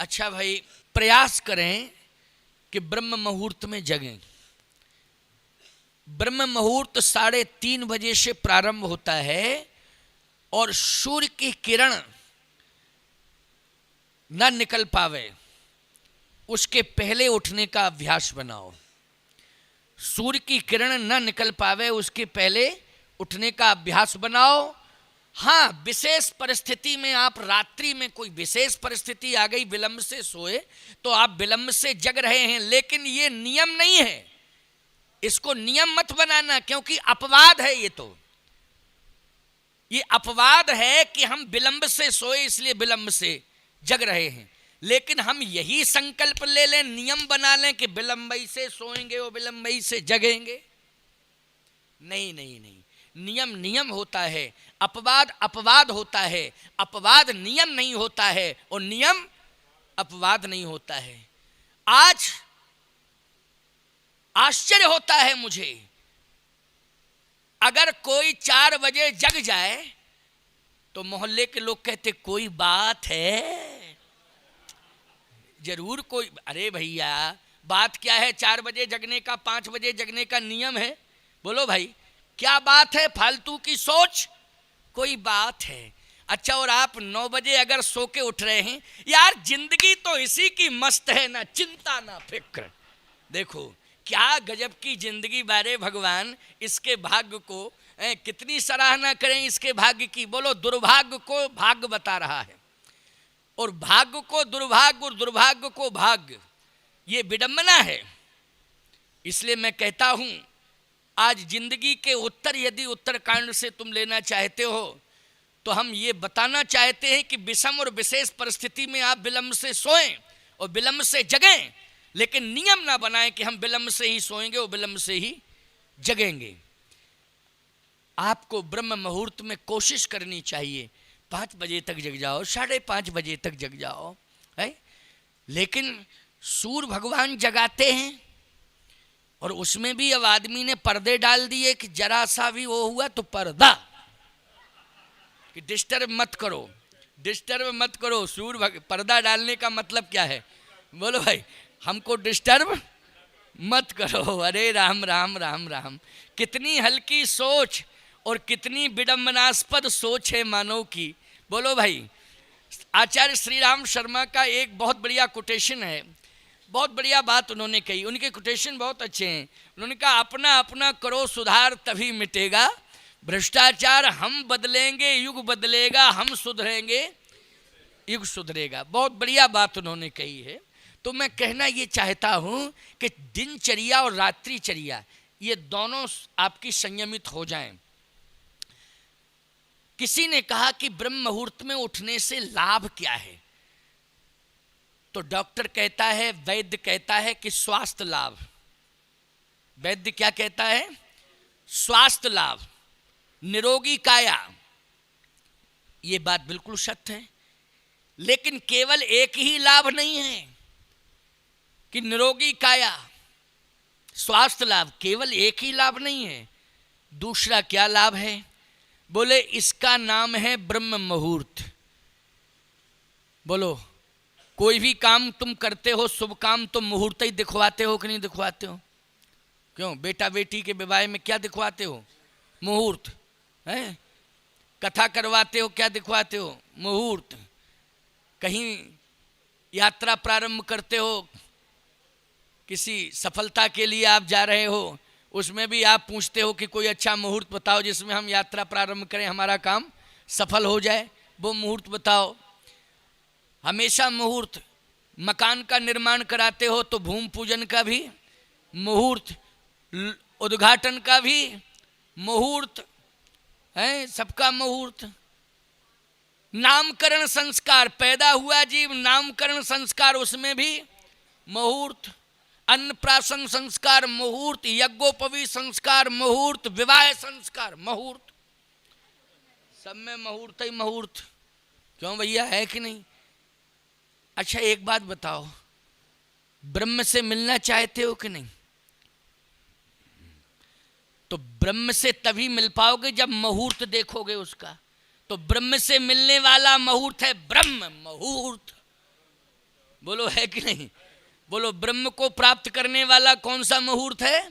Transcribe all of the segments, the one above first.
अच्छा भाई, प्रयास करें कि ब्रह्म मुहूर्त में जगें। ब्रह्म मुहूर्त 3:30 बजे से प्रारंभ होता है और सूर्य की किरण न निकल पावे उसके पहले उठने का अभ्यास बनाओ। सूर्य की किरण न निकल पावे उसके पहले उठने का अभ्यास बनाओ। हाँ, विशेष परिस्थिति में आप रात्रि में कोई विशेष परिस्थिति आ गई, विलंब से सोए तो आप विलंब से जग रहे हैं, लेकिन ये नियम नहीं है। इसको नियम मत बनाना, क्योंकि अपवाद है। ये अपवाद है कि हम विलंब से सोए इसलिए विलंब से जग रहे हैं। लेकिन हम यही संकल्प ले लें, नियम बना लें कि विलंबई से सोएंगे और विलंबई से जगेंगे। नहीं नहीं नहीं, नियम नियम होता है, अपवाद अपवाद होता है। अपवाद नियम नहीं होता है और नियम अपवाद नहीं होता है। आज आश्चर्य होता है मुझे, अगर कोई 4 बजे जग जाए तो मोहल्ले के लोग कहते कोई बात है, जरूर कोई। अरे भैया, बात क्या है? 4 बजे जगने का, 5 बजे जगने का नियम है। बोलो भाई, क्या बात है? फालतू की सोच, कोई बात है। अच्छा, और आप 9 बजे अगर सो के उठ रहे हैं, यार जिंदगी तो इसी की मस्त है, ना चिंता ना फिक्र। देखो क्या गजब की जिंदगी बारे भगवान, इसके भाग्य को कितनी सराहना करें इसके भाग्य की। बोलो, दुर्भाग्य को भाग्य बता रहा है और भाग्य को दुर्भाग्य और दुर्भाग्य को भाग्य, ये विडंबना है। इसलिए मैं कहता हूं, आज जिंदगी के उत्तर यदि उत्तरकांड से तुम लेना चाहते हो तो हम ये बताना चाहते हैं कि विषम और विशेष परिस्थिति में आप विलंब से सोएं और विलंब से जगें, लेकिन नियम ना बनाएं कि हम विलंब से ही सोएंगे और विलंब से ही जगेंगे। आपको ब्रह्म मुहूर्त में कोशिश करनी चाहिए, 5 बजे तक जग जाओ, 5:30 बजे तक जग जाओ, है? लेकिन सूर्य भगवान जगाते हैं और उसमें भी अब आदमी ने पर्दे डाल दिए कि जरा सा भी वो हुआ तो पर्दा, कि डिस्टर्ब मत करो, डिस्टर्ब मत करो। सूर्य पर्दा डालने का मतलब क्या है? बोलो भाई, हमको डिस्टर्ब मत करो। अरे राम राम राम राम, कितनी हल्की सोच और कितनी विडंबनास्पद सोच है मानव की। बोलो भाई, आचार्य श्री राम शर्मा का एक बहुत बढ़िया कोटेशन है, बहुत बढ़िया बात उन्होंने कही। उनके कोटेशन बहुत अच्छे हैं। उन्होंने कहा, अपना अपना करो सुधार तभी मिटेगा भ्रष्टाचार, हम बदलेंगे युग बदलेगा, हम सुधरेंगे युग सुधरेगा। बहुत बढ़िया बात उन्होंने कही है। तो मैं कहना ये चाहता हूँ कि दिनचर्या और रात्रिचर्या ये दोनों आपकी संयमित हो जाएं। किसी ने कहा कि ब्रह्म मुहूर्त में उठने से लाभ क्या है? तो डॉक्टर कहता है, वैद्य कहता है कि स्वास्थ्य लाभ। वैद्य क्या कहता है? स्वास्थ्य लाभ, निरोगी काया। ये बात बिल्कुल सत्य है, लेकिन केवल एक ही लाभ नहीं है कि निरोगी काया, स्वास्थ्य लाभ, केवल एक ही लाभ नहीं है। दूसरा क्या लाभ है? बोले, इसका नाम है ब्रह्म मुहूर्त। बोलो, कोई भी काम तुम करते हो, शुभ काम, तो मुहूर्त ही दिखवाते हो कि नहीं दिखवाते हो? क्यों? बेटा बेटी के विवाह में क्या दिखवाते हो? मुहूर्त है। कथा करवाते हो, क्या दिखवाते हो? मुहूर्त। कहीं यात्रा प्रारंभ करते हो, किसी सफलता के लिए आप जा रहे हो, उसमें भी आप पूछते हो कि कोई अच्छा मुहूर्त बताओ जिसमें हम यात्रा प्रारंभ करें, हमारा काम सफल हो जाए, वो मुहूर्त बताओ। हमेशा मुहूर्त। मकान का निर्माण कराते हो तो भूमि पूजन का भी मुहूर्त, उद्घाटन का भी मुहूर्त है, सबका मुहूर्त। नामकरण संस्कार, पैदा हुआ जीव, नामकरण संस्कार, उसमें भी मुहूर्त। अन्नप्राशन संस्कार मुहूर्त, यज्ञोपवी संस्कार मुहूर्त, विवाह संस्कार मुहूर्त, सब में मुहूर्त ही मुहूर्त। क्यों भैया, है कि नहीं? अच्छा, एक बात बताओ, ब्रह्म से मिलना चाहते हो कि नहीं? तो ब्रह्म से तभी मिल पाओगे जब मुहूर्त देखोगे उसका। तो ब्रह्म से मिलने वाला मुहूर्त है ब्रह्म मुहूर्त। बोलो है कि नहीं? बोलो ब्रह्म को प्राप्त करने वाला कौन सा मुहूर्त है?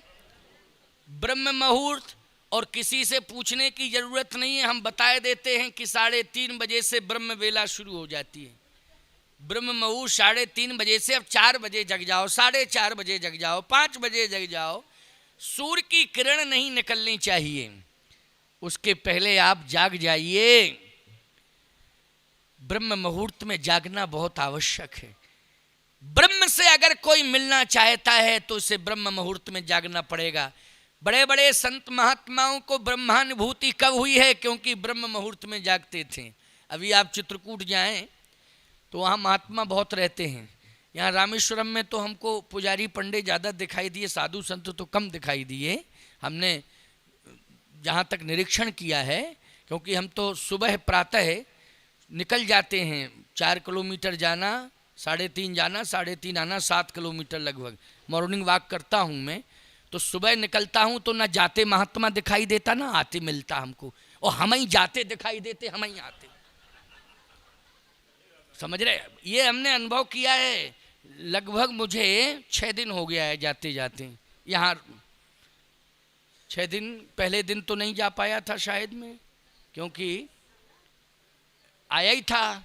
ब्रह्म मुहूर्त। और किसी से पूछने की जरूरत नहीं है, हम बताए देते हैं कि 3:30 बजे से ब्रह्म वेला शुरू हो जाती है। ब्रह्म मुहूर्त 3:30 बजे से। अब 4 बजे जग जाओ, 4:30 बजे जग जाओ, 5 बजे जग जाओ, सूर्य की किरण नहीं निकलनी चाहिए, उसके पहले आप जाग जाइए। ब्रह्म मुहूर्त में जागना बहुत आवश्यक है। ब्रह्म से अगर कोई मिलना चाहता है तो उसे ब्रह्म मुहूर्त में जागना पड़ेगा। बड़े बड़े संत महात्माओं को ब्रह्मानुभूति कब हुई है? क्योंकि ब्रह्म मुहूर्त में जागते थे। अभी आप चित्रकूट जाएं तो वहाँ महात्मा बहुत रहते हैं। यहाँ रामेश्वरम में तो हमको पुजारी पंडे ज़्यादा दिखाई दिए, साधु संत तो कम दिखाई दिए, हमने जहाँ तक निरीक्षण किया है। क्योंकि हम तो सुबह प्रातः निकल जाते हैं, 4 किलोमीटर जाना, 3.5 जाना, 3.5 आना, 7 किलोमीटर लगभग मॉर्निंग वॉक करता हूँ मैं। तो सुबह निकलता हूँ तो ना जाते महात्मा दिखाई देता ना आते मिलता हमको, और हम ही जाते दिखाई देते, हम ही आते। समझ रहे? ये हमने अनुभव किया है। लगभग मुझे 6 दिन हो गया है जाते जाते यहाँ। 6 दिन, पहले दिन तो नहीं जा पाया था शायद मैं, क्योंकि आया ही था,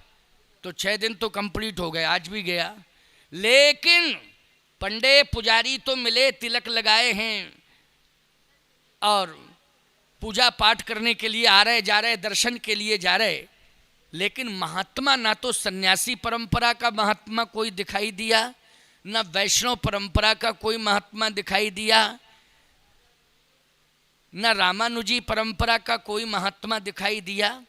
तो 6 दिन तो कंप्लीट हो गए। आज भी गया, लेकिन पंडे पुजारी तो मिले, तिलक लगाए हैं और पूजा पाठ करने के लिए आ रहे जा रहे, दर्शन के लिए जा रहे। लेकिन महात्मा ना तो सन्यासी परंपरा का महात्मा कोई दिखाई दिया, ना वैष्णव परंपरा का कोई महात्मा दिखाई दिया, ना रामानुजी परंपरा का कोई महात्मा दिखाई दिया।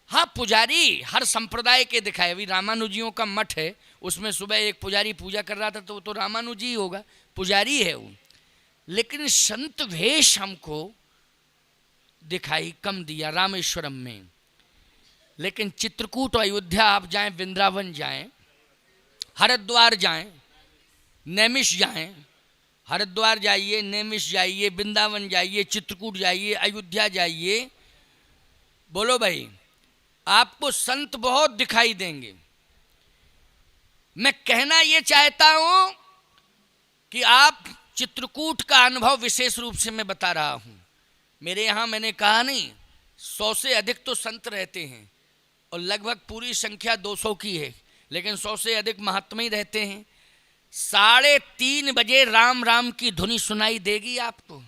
हाँ, पुजारी हर संप्रदाय के दिखाए। अभी रामानुजियों का मठ है, उसमें सुबह एक पुजारी पूजा कर रहा था, तो वो तो रामानुजी होगा, पुजारी है वो। लेकिन संत वेश हमको दिखाई कम दिया रामेश्वरम में। लेकिन चित्रकूट, अयोध्या आप जाएं, वृंदावन जाएं, हरिद्वार जाएं, नैमिष जाएं, हरिद्वार जाइए, नैमिष जाइए, वृंदावन जाइए, चित्रकूट जाइए, अयोध्या जाइए, बोलो भाई, आपको संत बहुत दिखाई देंगे। मैं कहना ये चाहता हूं कि आप चित्रकूट का अनुभव विशेष रूप से मैं बता रहा हूं। मेरे यहाँ मैंने कहा नहीं, 100 से अधिक तो संत रहते हैं और लगभग पूरी संख्या 200 की है, लेकिन 100 से अधिक महात्मा ही रहते हैं। 3:30 बजे राम राम की धुनी सुनाई देगी आपको,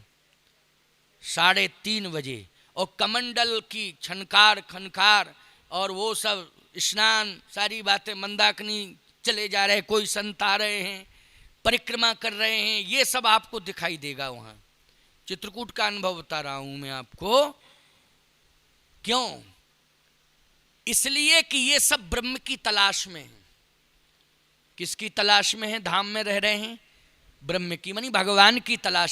3:30 बजे। और कमंडल की छनकार खनकार और वो सब स्नान, सारी बातें, मंदाकिनी चले जा रहे, कोई संत आ रहे हैं, परिक्रमा कर रहे हैं, ये सब आपको दिखाई देगा वहाँ। चित्रकूट का अनुभव बता रहा हूँ मैं आपको। क्यों? इसलिए कि ये सब ब्रह्म की तलाश में है। किसकी तलाश में है? धाम में रह रहे हैं, ब्रह्म की, मानी भगवान की तलाश।